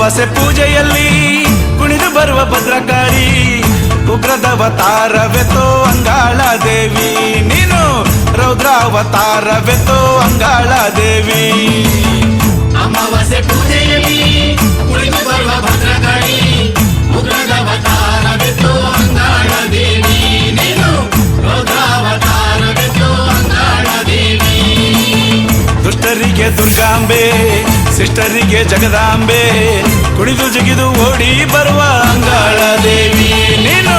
ಅಮಾವಾಸ್ಯೆ ಪೂಜೆಯಲ್ಲಿ ಕುಣಿದು ಬರುವ ಭದ್ರಕಾಳಿ, ಉಗ್ರದವತಾರವೆತೋ ಅಂಗಾಳ ದೇವಿ, ನೀನು ರೌದ್ರಾವತಾರವೆತೋ ಅಂಗಾಳ ದೇವಿ. ಅಮಾವಾಸ್ಯೆ ಪೂಜೆಯಲ್ಲಿ ಕುಣಿದು ಬರುವ ಭದ್ರಕಾಳಿ, ಉಗ್ರದವತಾರವೆತೋ ಅಂಗಾಳ ದೇವಿ, ನೀನು ರೌದ್ರಾವತಾರವೆತೋ ಅಂಗಾಳ ದೇವಿ. ದುಷ್ಟರಿಗೆ ದುರ್ಗಾಂಬೆ, ಶಿಷ್ಟರಿಗೆ ಜಗದಾಂಬೆ, ಕುಣಿದು ಜಿಗಿದು ಓಡಿ ಬರುವ ಅಂಗಾಳ ದೇವಿ, ನೀನು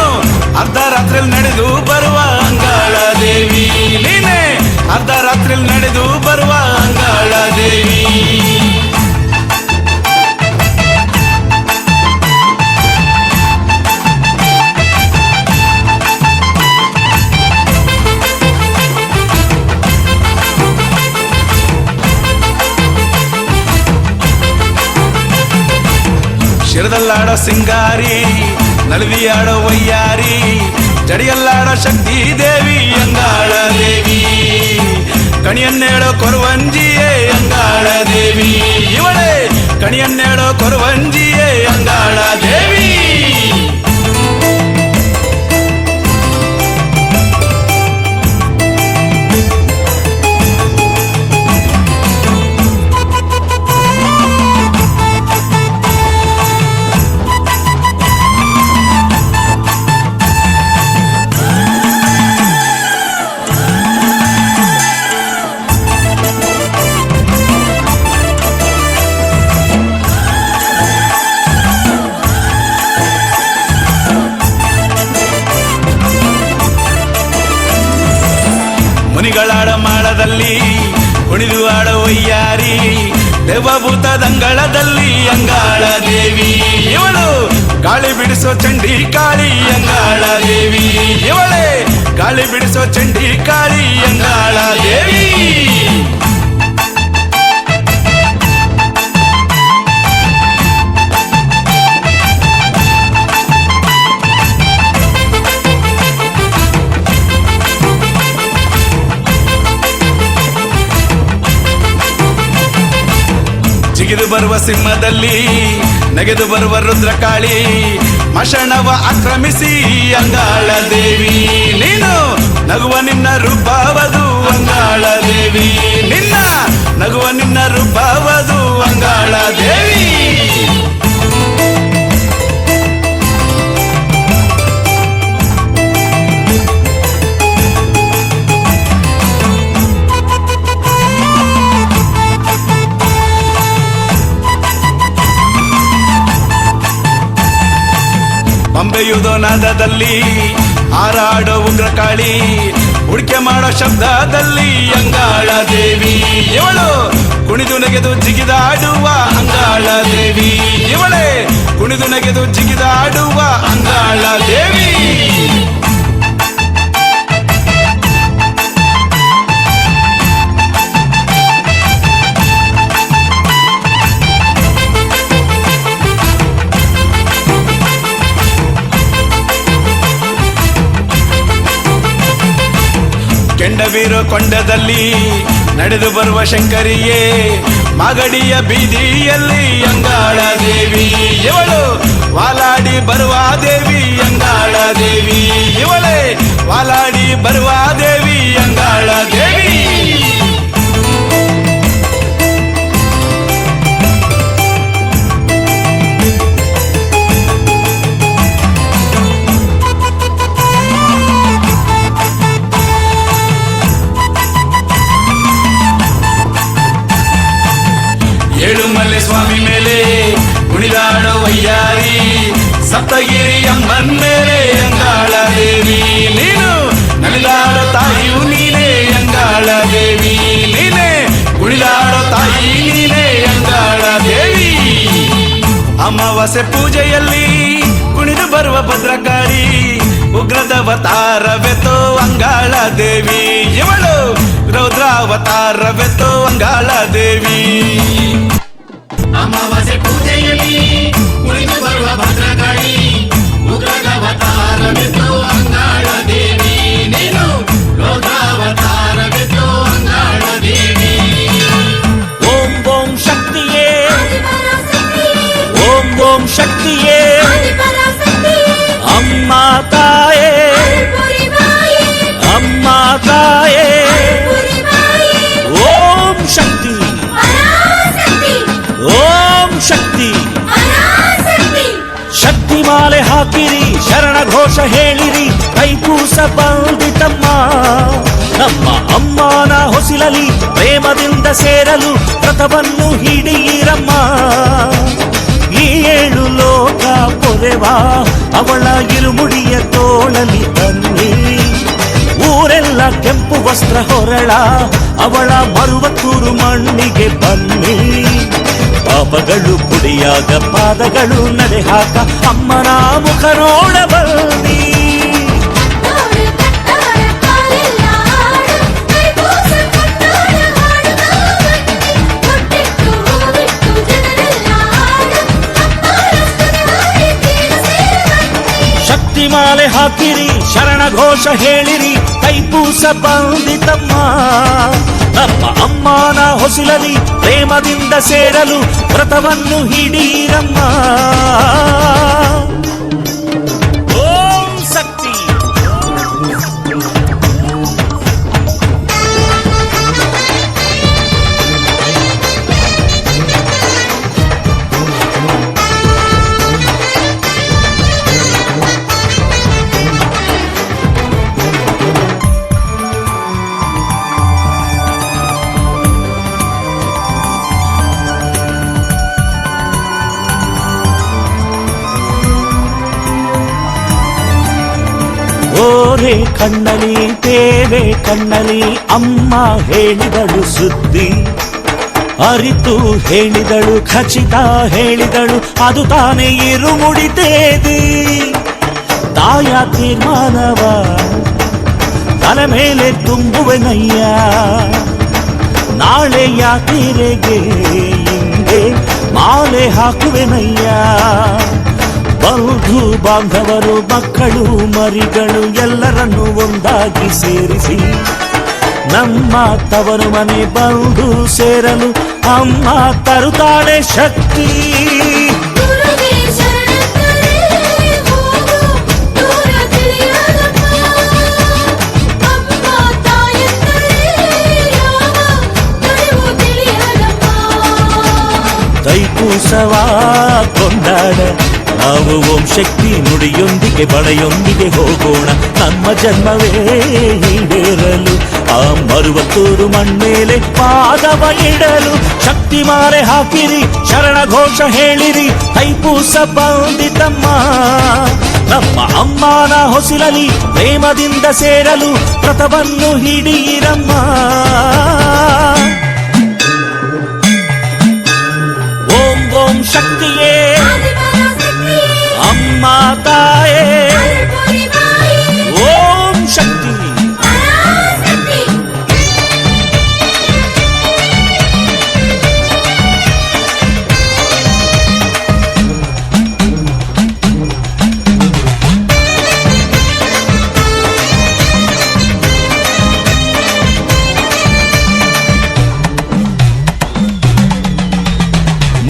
ಅರ್ಧರಾತ್ರಿಯಲ್ಲಿ ನಡೆದು ಬರುವ ಅಂಗಾಳ ದೇವಿ, ನೀನೇ ಅರ್ಧರಾತ್ರಿಯಲ್ಲಿ ನಡೆದು ಬರುವ ಅಂಗಾಳ ದೇವಿ. ಶಿರದಲ್ಲಾಡೋ ಸಿಂಗಾರಿ, ನಲವಿಯಾಡೋ ವಯ್ಯಾರಿ, ಜಡಿಯಲ್ಲಾಡೋ ಶಕ್ತಿ ದೇವಿ ಅಂಗಾಳ ದೇವಿ, ಕಣಿಯನ್ನೇಳೋ ಕೊರವಂಜಿಯೇ ಅಂಗಾಳ ದೇವಿ, ಇವಳೇ ಕಣಿಯನ್ನೇಳೋ ಕೊರವಂಜಿಯೇ ಅಂಗಾಳ ದೇವಿ. ಮುನಿಗಳಾಡ ಮಾಳದಲ್ಲಿ ಕುಣಿದು ಆಡೋ ವಯ್ಯಾರಿ, ದೇವಭೂತದಂಗಳದಲ್ಲಿ ಅಂಗಾಳ ದೇವಿ, ಇವಳು ಗಾಳಿ ಬಿಡಿಸೋ ಚಂಡಿ ಕಾಳಿ ಅಂಗಾಳ ದೇವಿ, ಇವಳೇ ಗಾಳಿ ಬಿಡಿಸೋ ಚಂಡಿ ಕಾಳಿ ಅಂಗಾಳ ದೇವಿ. ಜಿಗಿದು ಬರುವ ಸಿಂಹದಲ್ಲಿ ನಗೆದು ಬರುವ ರುದ್ರಕಾಳಿ, ಮಶಣವ ಆಕ್ರಮಿಸಿ ಅಂಗಾಳ ದೇವಿ, ನೀನು ನಗುವ ನಿನ್ನ ರೂಪವದು ಅಂಗಾಳ ದೇವಿ, ನಿನ್ನ ನಗುವ ನಿನ್ನ ರೂಪವದು ಅಂಗಾಳ ದೇವಿ. ಪಂಬೆಯುವುದೋ ನಾದದಲ್ಲಿ ಹಾರಾಡೋ ಉಗ್ರಕಾಳಿ, ಉಳಿಕೆ ಮಾಡೋ ಶಬ್ದದಲ್ಲಿ ಅಂಗಾಳ ದೇವಿ, ಇವಳು ಕುಣಿದು ನಗೆದು ಜಿಗಿದಾಡುವ ಅಂಗಾಳ ದೇವಿ, ಇವಳೇ ಕುಣಿದು ನಗೆದು ಜಿಗಿದಾಡುವ ಅಂಗಾಳ ದೇವಿ. ಕೆಂಡವೀರ ಕೊಂಡದಲ್ಲಿ ನಡೆದು ಬರುವ ಶಂಕರಿಯೇ, ಮಾಗಡಿಯ ಬೀದಿಯಲ್ಲಿ ಅಂಗಾಳ ದೇವಿ, ಇವಳು ವಾಲಾಡಿ ಬರುವ ದೇವಿ ಅಂಗಾಳ ದೇವಿ, ಇವಳೇ ವಾಲಾಡಿ ಬರುವ ದೇವಿ ಅಂಗಾಳ ದೇವಿ. ಏಳುಮಲೆ ಸ್ವಾಮಿ ಮೇಲೆ ಕುಣಿದಾಡೋ ವಯ್ಯಾರಿ, ಸಪ್ತಗಿರಿ ಅಮ್ಮನ್ ಮೇಲೆ ಅಂಗಾಳ ದೇವಿ, ನೀನು ನಲಿದಾಡೋ ತಾಯಿಯು ನೀನೇ ಅಂಗಾಳ ದೇವಿ, ನೀನೇ ಕುಣಿದಾಡೋ ತಾಯಿ ನೀನೇ ಅಂಗಾಳ ದೇವಿ. ಅಮಾವಾಸ್ಯೆ ಪೂಜೆಯಲ್ಲಿ ಕುಣಿದು ಬರುವ ಭದ್ರಕಾಳಿ, ಉಗ್ರದವತಾರವೆತೋ ಅಂಗಾಳ ದೇವಿ, ಇವಳು ರೌದ್ರಾವತಾರವೆತೋ ಅಂಗಾಳ ದೇವಿ. ಅಮಾವಾಸ್ಯೆ ಪೂಜೆಯಲ್ಲಿ ಕುಣಿದು ಬರುವ ಭದ್ರಕಾಳಿ, ಉಗ್ರದವತಾರವೆತೋ ಅಂಗಾಳ ದೇವಿ, ನೀನು ರೌದ್ರಾವತಾರವೆತೋ ಅಂಗಾಳ ದೇವಿ. ಓಂ ಓಂ ಶಕ್ತಿಯೇ, ಓಂ ಹಾಕಿರಿ ಶರಣ ಘೋಷ ಹೇಳಿರಿ ಕೈಪೂಸ ಬಂದಿತಮ್ಮ ನಮ್ಮ ಅಮ್ಮನ ಹೊಸಿಲಲಿ ಪ್ರೇಮದಿಂದ ಸೇರಲು ವ್ರತವನ್ನು ಹಿಡಿಯಿರಮ್ಮ ಈ 7 ಲೋಕ ಪೊರೆವಾ ಅವಳ ಇರುಮುಡಿಯ ತೋಳಲಿ ಬನ್ನಿ ಊರೆಲ್ಲ ಕೆಂಪು ವಸ್ತ್ರ ಹೊರಳ ಅವಳ ಮರುವತ್ತೂರು ಮಣ್ಣಿಗೆ ಬನ್ನಿ ಪಾಪಗಳು ಪುಡಿಯಾಗ ಪಾದಗಳು ನಡೆ ಹಾಕ ಅಮ್ಮನ ಮುಖ ನೋಡ ಬನ್ನಿ ಶಕ್ತಿ ಮಾಲೆ ಹಾಕಿರಿ ಶರಣ ಘೋಷ ಹೇಳಿರಿ ಕೈಪೂಸ ಬಂದಿತಮ್ಮ ನಮ್ಮ ಅಮ್ಮನ ಹೊಸಿಲಲಿ ಪ್ರೇಮದಿಂದ ಸೇರಲು ವ್ರತವನ್ನು ಹಿಡೀರಮ್ಮ ಓಂ ಶಕ್ತಿ ಓರೆ ಕಣ್ಣಲಿ ತೇವೆ ಕಣ್ಣಲಿ ಅಮ್ಮ ಹೇಳಿದಳು ಸುದ್ದಿ ಅರಿತು ಹೇಳಿದಳು ಖಚಿತ ಹೇಳಿದಳು ಅದು ತಾನೇ ಇರುಮುಡಿ ತೇದಿ ತಾಯ ತೀರ್ಮಾನವ ತಲೆ ಮೇಲೆ ತುಂಬುವೆನಯ್ಯ ನಾಳೆ ಯಾತಿರೆಗೆ ಹಿಂದೆ ಮಾಲೆ ಹಾಕುವೆನಯ್ಯ ಬಂಧು ಬಾಂಧವರು ಮಕ್ಕಳು ಮರಿಗಳು ಎಲ್ಲರನ್ನೂ ಒಂದಾಗಿ ಸೇರಿಸಿ ನಮ್ಮ ತವರು ಮನೆ ಬಂದು ಸೇರಲು ಅಮ್ಮ ತರುತ್ತಾಳೆ ಶಕ್ತಿ ತೈಪೂಸವ ಕೊಂಡಾಡ ನಾವು ಓಂ ಶಕ್ತಿ ನುಡಿಯೊಂದಿಗೆ ಬಳೆಯೊಂದಿಗೆ ಹೋಗೋಣ ನಮ್ಮ ಜನ್ಮವೇ ಈಡೇರಲು ಆ ಮರುವತ್ತೂರು ಮಣ್ಣೇಲೆ ಪಾದವ ಇಡಲು ಶಕ್ತಿ ಮಾರೆ ಹಾಕಿರಿ ಶರಣ ಘೋಷ ಹೇಳಿರಿ ಕೈಪೂಸ ಬಂದಿತಮ್ಮ ನಮ್ಮ ಅಮ್ಮನ ಹೊಸಿಲಲಿ ಪ್ರೇಮದಿಂದ ಸೇರಲು ವ್ರತವನ್ನು ಹಿಡಿಯಿರಮ್ಮ ಓಂ ಓಂ ಶಕ್ತಿಯೇ ಅಮ್ಮ ತಾಯೇ ಓಂ ಶಕ್ತಿ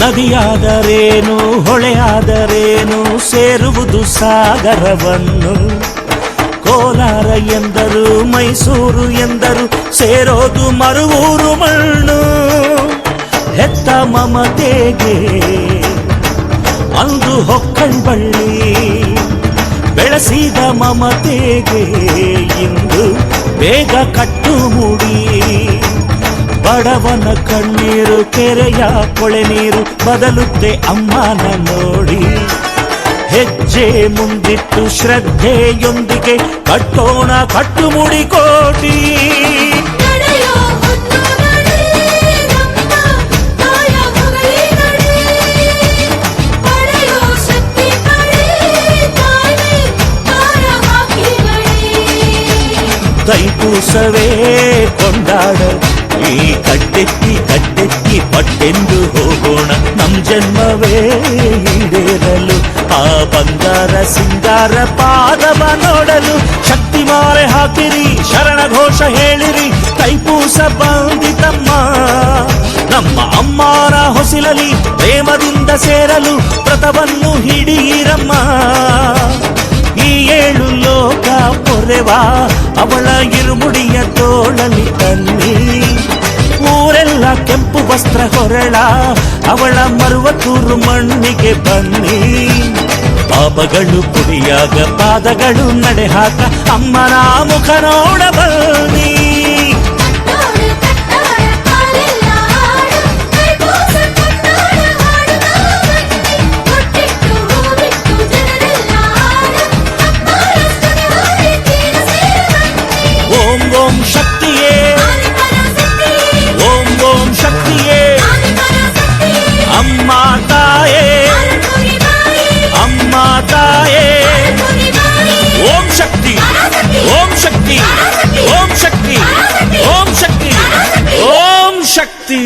ನದಿಯಾದರೇನು ಹೊಳೆಯಾದರೇನು ಸೇರುವುದು ಸಾಗರವನ್ನು ಕೋಲಾರ ಎಂದರು ಮೈಸೂರು ಎಂದರು ಸೇರೋದು ಮರುವೂರು ಮಣ್ಣು ಹೆತ್ತ ಮಮತೆಗೆ ಅಂದು ಹೊಕ್ಕಂಬಳ್ಳಿ ಬೆಳೆಸಿದ ಮಮತೆಗೆ ಇಂದು ಬೇಗ ಕಟ್ಟು ಮೂಡಿ ಬಡವನ ಕಣ್ಣೀರು ಕೆರೆಯ ಕೊಳೆ ನೀರು ಬದಲುತ್ತೆ ಅಮ್ಮನ ನೋಡಿ ಹೆಜ್ಜೆ ಮುಂದಿಟ್ಟು ಶ್ರದ್ಧೆಯೊಂದಿಗೆ ಕಟ್ಟೋಣ ಕಟ್ಟು ಮುಡಿ ಕೋಟಿ ತೈಪೂಸವೇ ಕೊಂಡಾಡ ಈ ಕಟ್ಟೆತ್ತಿ ಪಟ್ಟೆಂದು ಹೋಗೋಣ ನಮ್ ಜನ್ಮವೇ ಈಡೇರಲು ಆ ಬಂಗಾರ ಸಿಂಗಾರ ಪಾದವ ನೋಡಲು ಶಕ್ತಿ ಮಾರೆ ಹಾಕಿರಿ ಶರಣ ಘೋಷ ಹೇಳಿರಿ ತೈಪೂಸ ಬಂದಿತಮ್ಮ ನಮ್ಮ ಅಮ್ಮನ ಹೊಸಿಲಲಿ ಪ್ರೇಮದಿಂದ ಸೇರಲು ವ್ರತವನ್ನು ಹಿಡಿಯಿರಮ್ಮ ಈ 7 ಲೋಕ ಪೊರೆವಾ ಅವಳ ಇರುಮುಡಿಯ ತೋಳಲಿ ತನ್ನಿ ಊರೆಲ್ಲ ಕೆಂಪು ವಸ್ತ್ರ ಹೊರಳ ಅವಳ ಮರುವತ್ತೂರು ಮಣ್ಣಿಗೆ ಬನ್ನಿ ಪಾಪಗಳು ಪುಡಿಯಾಗ ಪಾದಗಳು ನಡೆ ಹಾಕ ಅಮ್ಮನ ಮುಖ ನೋಡ ಬನ್ನಿ ಓಂ ಓಂ ಶಕ್ತಿಯೇ ಓಂ ಓಂ ಶಕ್ತಿಯೇ ಅಮ್ಮ ತಾಯೇ ಅಮ್ಮ ತಾಯೇ ಓಂ ಶಕ್ತಿ ಓಂ ಶಕ್ತಿ ಓಂ ಶಕ್ತಿ ಓಂ ಶಕ್ತಿ ಓಂ ಶಕ್ತಿ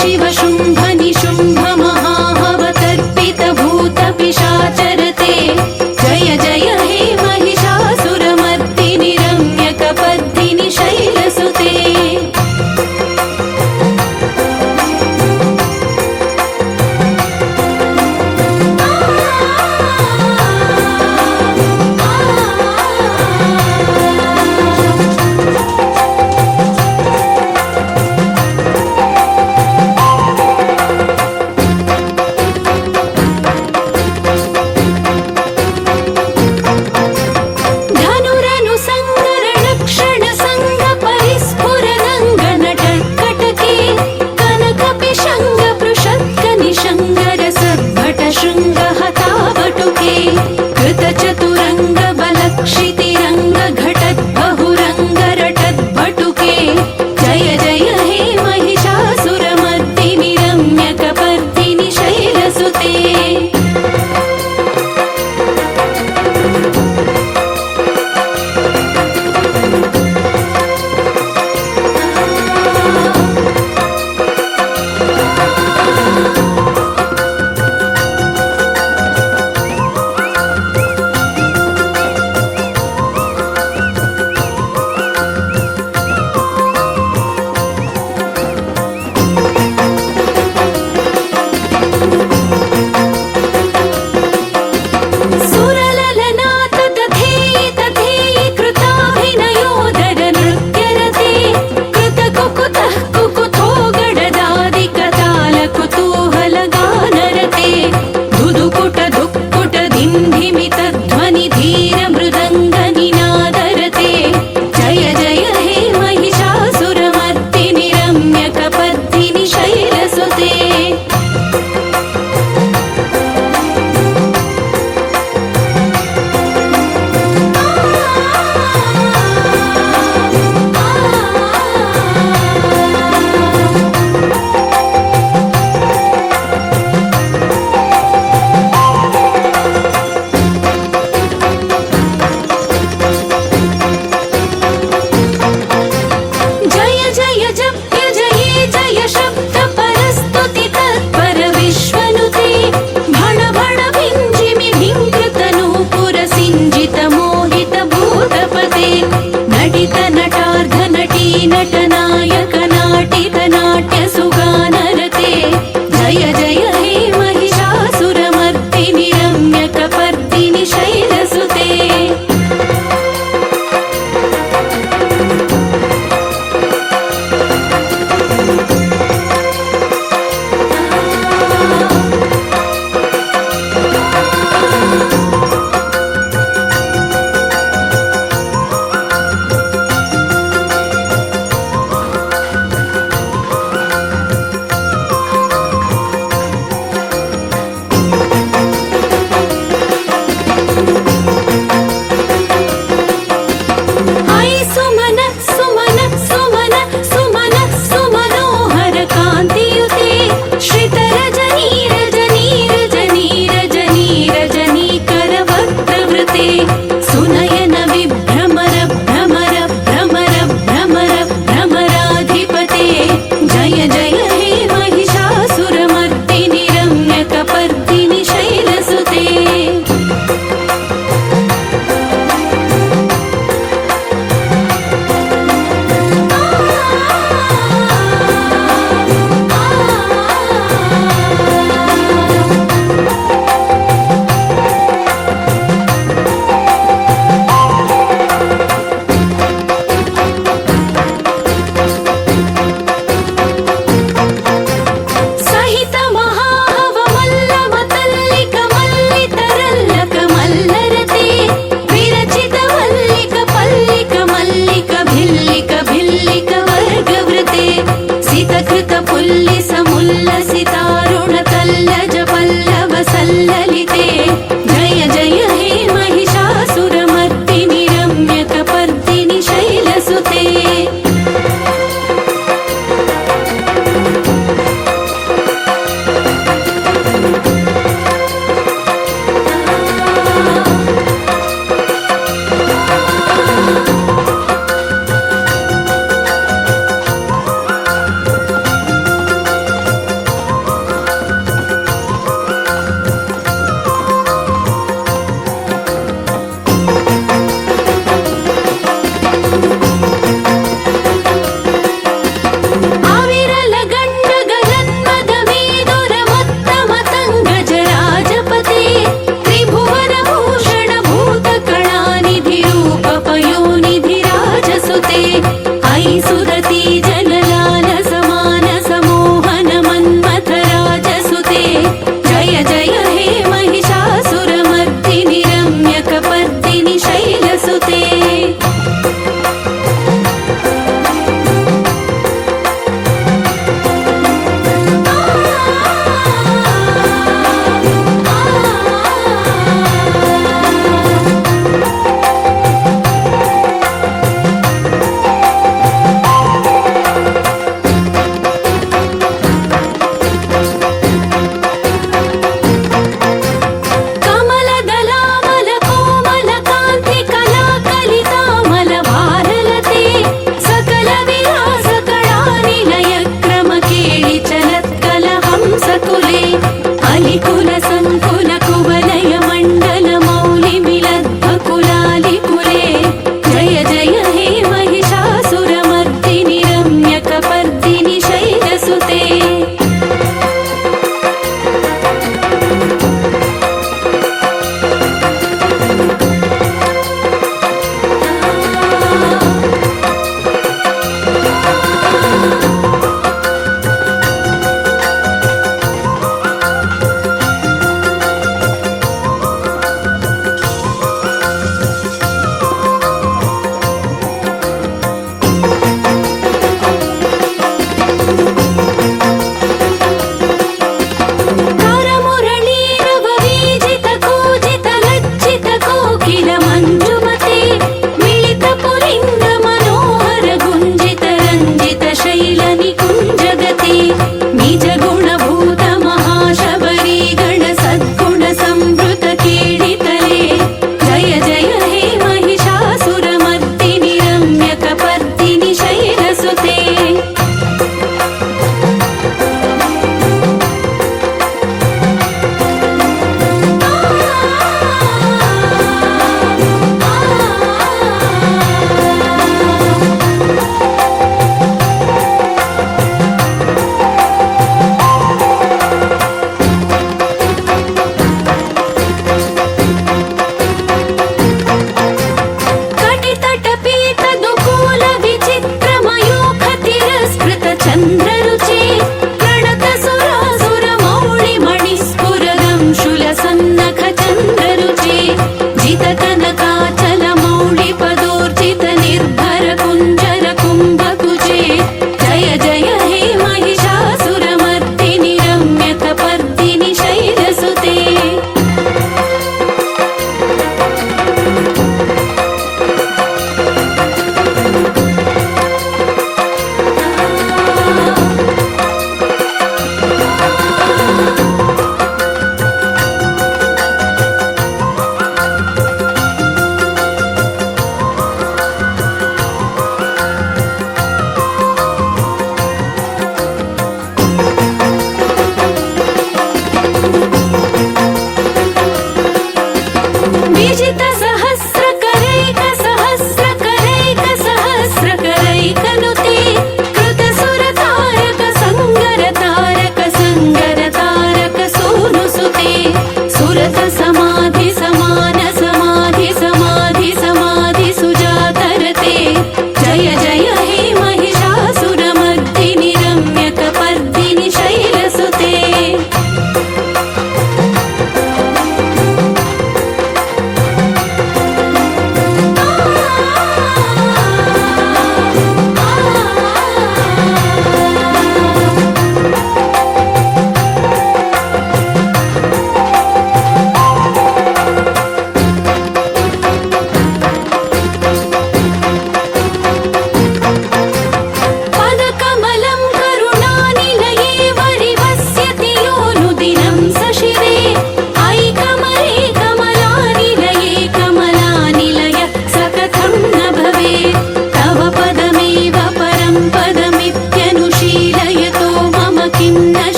शिव शुम्भ निशुम्भ महाहवतर्पित भूत पिशाचरते जय जय हे महिषासुरमर्दिनि रम्यकपर्दिनि शैलसुते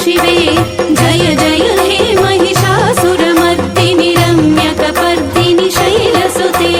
शिवे जय जय हे महिषासुरमर्दिनि रम्यकपर्दिनि शैलसुते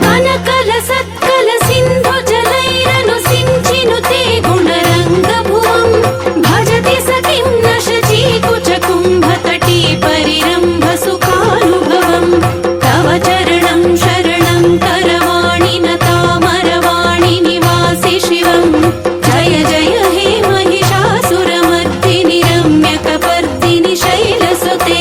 कनकल सत्कल सिन्धु जलैरनु सिञ्चिनुते गुणरङ्गभुवम् भजति स किं न शचीकुच कुम्भतटी परिरम्भ सुखानुभवम् तव चरणं शरणं करवाणि नतामरवाणि निवासि शिवम् जय जय हे महिषासुरमर्दिनि रम्यकपर्दिनि शैलसुते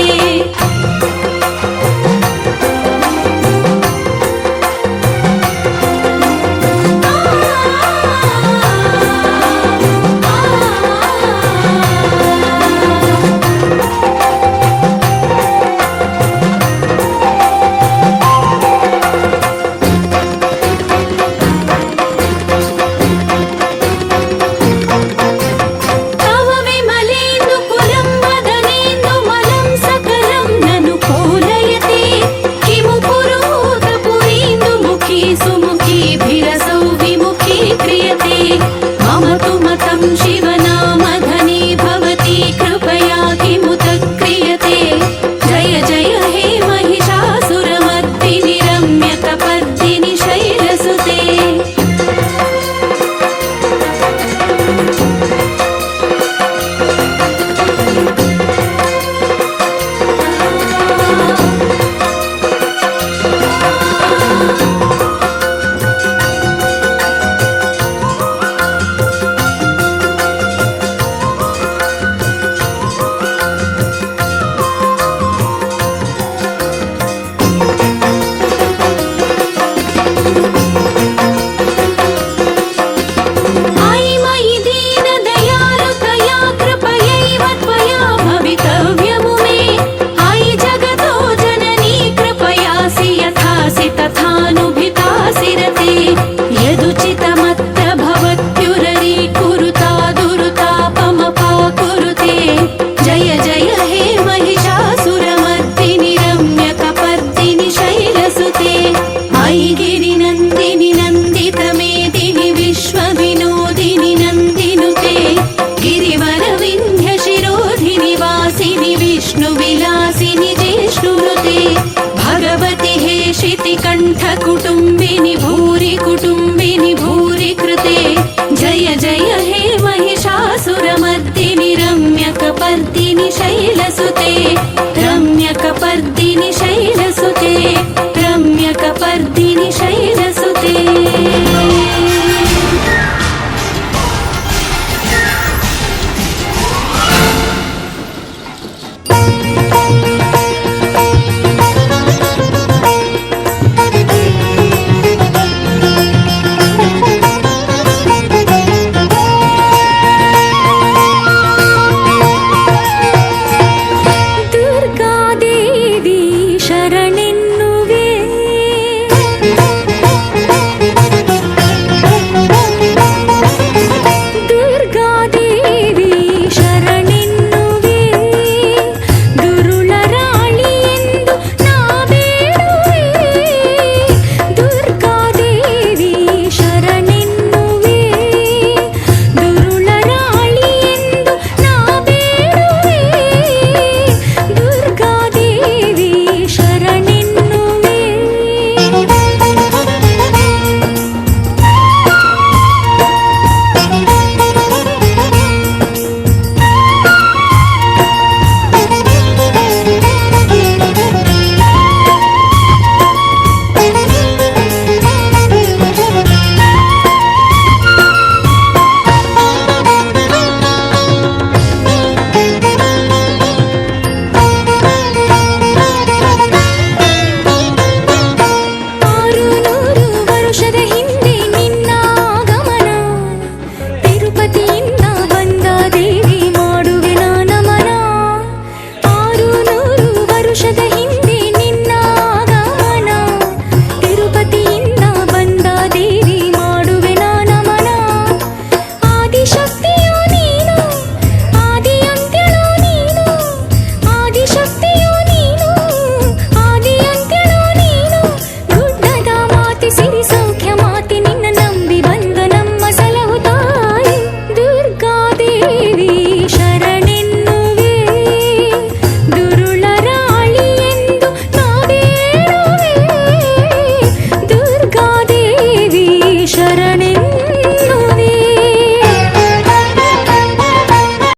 तव विमलेन्दु कुलं वदनेन्दु मलं सकलं ननु कोलयते किमु पुरोतपुरीन्दु मुखी सुमुखीभिरसौ विमुखी क्रियते मम तु मतं शिवनामधनी भवती कृपया किमुत क्रियते जय जय हे महिषासुरमर्दिनि रम्यकपर्दिनि शैलसुते आई मयि दीनदयालुतया कृपयैव त्वया भवितव्यमु मे आई जगतो जननी कृपयासि यथासि तथानुभितासि रते यदुचितमत्र भवत्युररी कुरुता दुरुतापमपाकुरुते जय जय हे महिषासुरमर्दिनि रम्यकपर्दिनि शैलसुते आई गिरिनन्दिनि नन्दितमेदिनि विश्वविनोदिनि नन्दिनुते गिरिवरविन्ध्यशिरोधिनि वासिनि विष्णुविलासिनि जिष्णुनुते भगवति हे शितिकण्ठकुटुम्बिनि भूरि कुटुम्बिनि भूरि कृते जय जय हे महिषासुरमर्दिनि रम्यकपर्दिनि शैलसुते